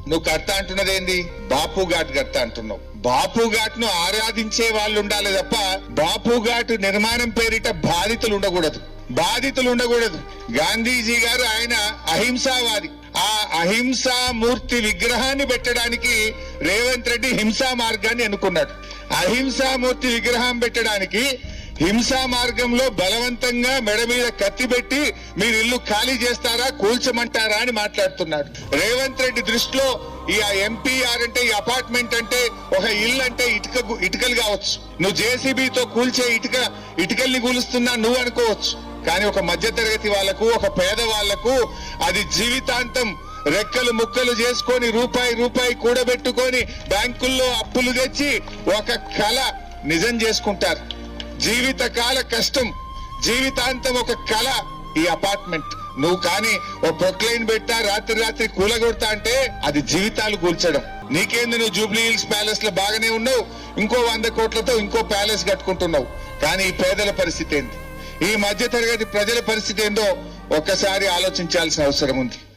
నువ్వు కడతా అంటున్నదేంది? బాపు ఘాట్ కడతా అంటున్నావు. బాపు ఘాట్ ను ఆరాధించే వాళ్ళు ఉండాలి తప్ప బాపు ఘాట్ నిర్మాణం పేరిట బాధితులు ఉండకూడదు. గాంధీజీ గారు ఆయన అహింసావాది. ఆ అహింసా మూర్తి విగ్రహాన్ని పెట్టడానికి రేవంత్ రెడ్డి హింసా మార్గాన్ని ఎన్నుకున్నాడు. అహింసామూర్తి విగ్రహం పెట్టడానికి హింసా మార్గంలో బలవంతంగా మెడ మీద కత్తి పెట్టి మీరు ఇల్లు ఖాళీ చేస్తారా, కూల్చమంటారా అని మాట్లాడుతున్నాడు. రేవంత్ రెడ్డి దృష్టిలో ఈ ఎంపీఆర్ అంటే, ఈ అపార్ట్మెంట్ అంటే, ఒక ఇల్లు అంటే ఇటుకలు కావచ్చు. నువ్వు జేసీబీతో కూల్చే ఇటుకల్ని కూలుస్తున్నా నువ్వు అనుకోవచ్చు. కానీ ఒక మధ్యతరగతి వాళ్లకు, ఒక పేద వాళ్లకు అది జీవితాంతం రెక్కలు ముక్కలు చేసుకొని రూపాయి కూడబెట్టుకొని బ్యాంకుల్లో అప్పులు తెచ్చి ఒక కళ నిజం చేసుకుంటారు. జీవితకాల కష్టం, జీవితాంతం ఒక కళ ఈ అపార్ట్మెంట్. నువ్వు కానీ ఓ ప్రొక్లైన్ పెట్టా రాత్రి కూలగొడతా అంటే అది జీవితాలు కూల్చడం. నీకేంది? నువ్వు జూబ్లీ హిల్స్ ప్యాలెస్ లో బాగానే ఉన్నావు, ఇంకో 100 కోట్లతో ఇంకో ప్యాలెస్ కట్టుకుంటున్నావు. కానీ ఈ పేదల పరిస్థితి ఏంది? ఈ మధ్య తరగతి ప్రజల పరిస్థితి ఏందో ఒక్కసారి ఆలోచించాల్సిన అవసరం ఉంది.